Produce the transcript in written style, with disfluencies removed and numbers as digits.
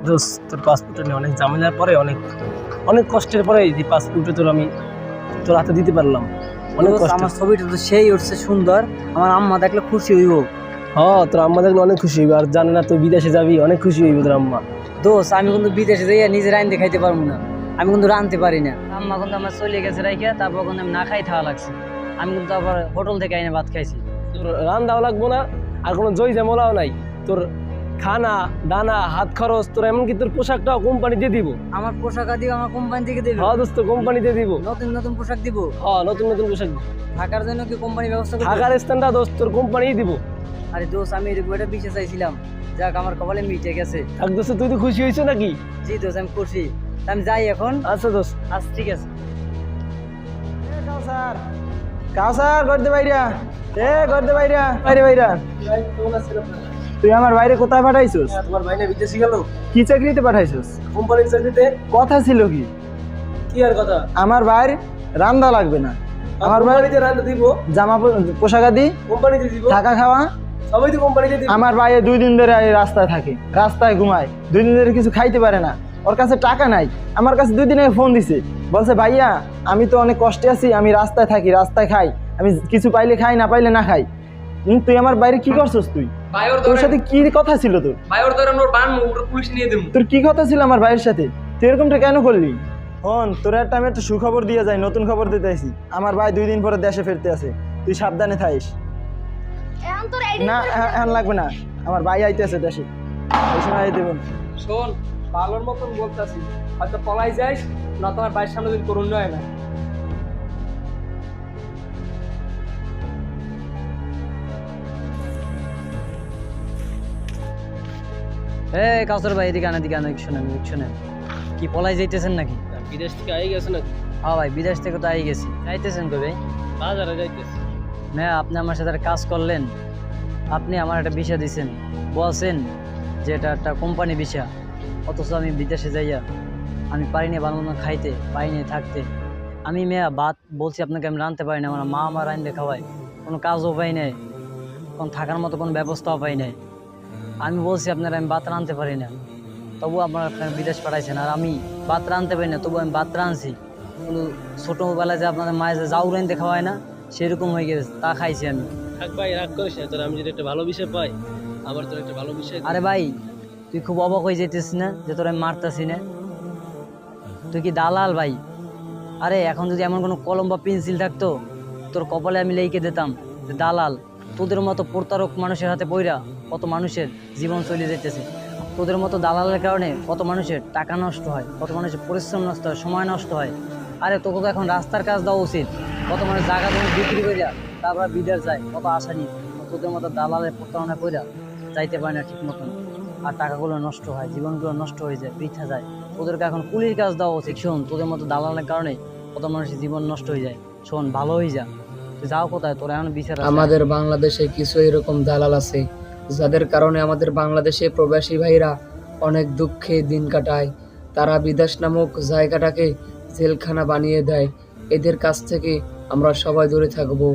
দোস্ত তোর পাসপোর্টটা নিয়ে অনেক ঝামেলার পরে অনেক অনেক কষ্টের পরে এই পাসপোর্টটা তোর হাতে দিতে পারলাম। অনেক দোস্ত, কষ্ট। আমার ছবিটা তো সেই উঠছে সুন্দর, আমার আম্মা দেখলে খুশি হইব। হ্যাঁ, তোর আম্মা দেখলে অনেক খুশি হইবে, আর জানে না তুই বিদেশে যাবি, অনেক খুশি হইবে তোর আম্মা। দোস্ত, আমি কিন্তু বিদেশে যাইয়া নিজে রাইন দেখাইতে পারবো না, আমি কিন্তু রানতে পারি না। আম্মা কিন্তু আমার চলে গেছে রাইখা, তারপর কিন্তু আমি না খাই খাওয়া লাগছে। আমি কিন্তু আবার হোটেল থেকে আইনে ভাত খাইছি। তোর রান্নাও লাগবো না, আর কোনো জয় ঝামেলাও নাই। তোর খানা দানা হাত খরচ, তোর এমনকি তোর পোশাকটাও কোম্পানি দিয়ে দিব। আমার পোশাক আদি আমার কোম্পানি থেকে দেবে? হ্যাঁ দোস্ত, কোম্পানি দিয়ে দিব। নতুন নতুন পোশাক দিব? হ্যাঁ, নতুন নতুন পোশাক দিব। থাকার জন্য কি কোম্পানি ব্যবস্থা করবে? থাকার স্থানটা দোস্ত তোর কোম্পানিই দিব। আরে দোস্ত, আমি এরকম একটা বিষয় চাইছিলাম, যাক আমার কপালে মিটে গেছে। থাক দোস্ত, তুই তো খুশি হয়েছো নাকি? জি দোস্ত, আমি খুশি। তা আমি যাই এখন। আচ্ছা দোস্ত। আচ্ছা, ঠিক আছে। কাউসার করতে বাইরা, করতে বাইরা, বাইরা। তুই আমার বাইরে কোথায় পাঠাইছিস? তোমার ভাই না বিদেশে গেল? কি চাকরিতে পাঠাইছিস? কোম্পানির চাকরিতে। কথা ছিল কি? কি আর কথা? আমার বাইরে রান্দা লাগবে না, আমার বাইরে কোম্পানিতে রান্না দিব, জামা পোশাক আদি, কোম্পানিতে দিব, থাকা খাওয়া সবাই তো কোম্পানিতে দিব। আমার বাইরে 2 দিন ধরে এই রাস্তায় থাকে, রাস্তায় ঘুমায়, 2 দিন ধরে কিছু খাইতে পারে না, ওর কাছে টাকা নাই। আমার কাছে 2 দিন আগে ফোন দিছে, বলছে ভাইয়া আমি তো অনেক কষ্টে আছি, আমি রাস্তায় থাকি, রাস্তায় খাই, আমি কিছু পাইলে খাই, না পাইলে না খাই। তুই আমার বাইরে কি করছস? তুই তোর সাথে কি কথা ছিল? তোর পুলিশ নিয়ে দেব। তোর কি কথা ছিল আমার ভাইয়ের সাথে? তুই এরকমটা কেন করলি? হন, তোর একটা আমি একটা সুখবর দিয়ে যাই, নতুন খবর দিতে আইছি। আমার ভাই 2 দিন পরে দেশে ফিরতে আছে, তুই সাবধানে থাকিস। না এখন লাগবে না, আমার ভাই আইতেছে দেশে, ওই সময় আই দেবেন। শোন, ভালোর মতন বলতাছি, হয়তো পলাই যাইস না, তোমার বাইরের সামনে যদি করুন হয় না। কাউসার ভাই, এদিকে আনে, শোনেন শোনেন। কি পলাই যাইতেছেন নাকি? বিদেশ থেকে আই গেছে নাকি? হ্যাঁ ভাই, বিদেশ থেকে তো আই গেছি। যাইতেছেন কবে? বাজারে যাইতেছে। না, আপনি আমার সাথে একটা কাজ করলেন, আপনি আমার একটা ভিসা দিছেন, বলছেন যে এটা একটা কোম্পানি ভিসা, অথচ আমি বিদেশে যাইয়া আমি পারিনি বানানো খাইতে, পারিনি থাকতে। আমি মেয়া ভাত বলছি আপনাকে, আমি রাঁধতে পারি না, আমার মা আমার রাঁধতে খাওয়ায়, কোনো কাজও পাই নাই, কোনো থাকার মতো কোনো ব্যবস্থাও পাই নাই। আমি বলছি আপনারা আমি ভাত রাঁধতে পারি না, তবু আপনারা বিদেশ পাঠাইছেন, আর আমি ভাত রাঁধতে পারি না, তবু আমি ভাত রাঁধছি। কিন্তু ছোটোবেলায় যে আপনাদের মায়ের যে জাউ রাঁধতে খাওয়ায় না, সেরকম হয়ে গেছে, তা খাইছি আমি। থাক ভাই, রাগ করিস না, তোর আমি যদি একটা ভালো বিষয় পাই, আবার তোর একটা ভালো বিষয়। আরে ভাই, তুই খুব অবাক হয়ে যেতেছিস না যে তোর আমি মারতাছি না? তুই কি দালাল ভাই? আরে এখন যদি এমন কোনো কলম বা পেন্সিল থাকতো, তোর কপালে আমি লিখে দিতাম যে দালাল। তোদের মতো প্রতারক মানুষের হাতে পইরা কত মানুষের জীবন চলে যেতেছে, তোদের মতো দালালের কারণে কত মানুষের টাকা নষ্ট হয়, কত মানুষের পরিশ্রম নষ্ট হয়, সময় নষ্ট হয়। আরে তোকে তো এখন রাস্তার কাজ দেওয়া উচিত, কত মানুষ জায়গা জমি বিক্রি করিয়া তারপর বিদেশ যায়, কত আশা নিয়ে। তোদের মতো দালালের প্রতারণা কইরা যাইতে পারে না ঠিক মতন, আর টাকাগুলো নষ্ট হয়, জীবনগুলো নষ্ট হয়ে যায়, বৃথা যায়। তোদেরকে এখন কুলির কাজ দেওয়া উচিত। শোন, তোদের মতো দালালের কারণে কত মানুষের জীবন নষ্ট হয়ে যায়। শোন, ভালো হয়ে যা, তুই যাও কোথায়, তোরা এখন বিচার আছে। আমাদের বাংলাদেশে কিছু এরকম দালাল আছে, যাদের কারণে আমাদের বাংলাদেশে প্রবাসী ভাইরা অনেক দুঃখে দিন কাটায়। তারা বিদেশ নামক জায়গাটাকে জেলখানা বানিয়ে দেয়। এদের কাছ থেকে আমরা সবাই দূরে থাকবো।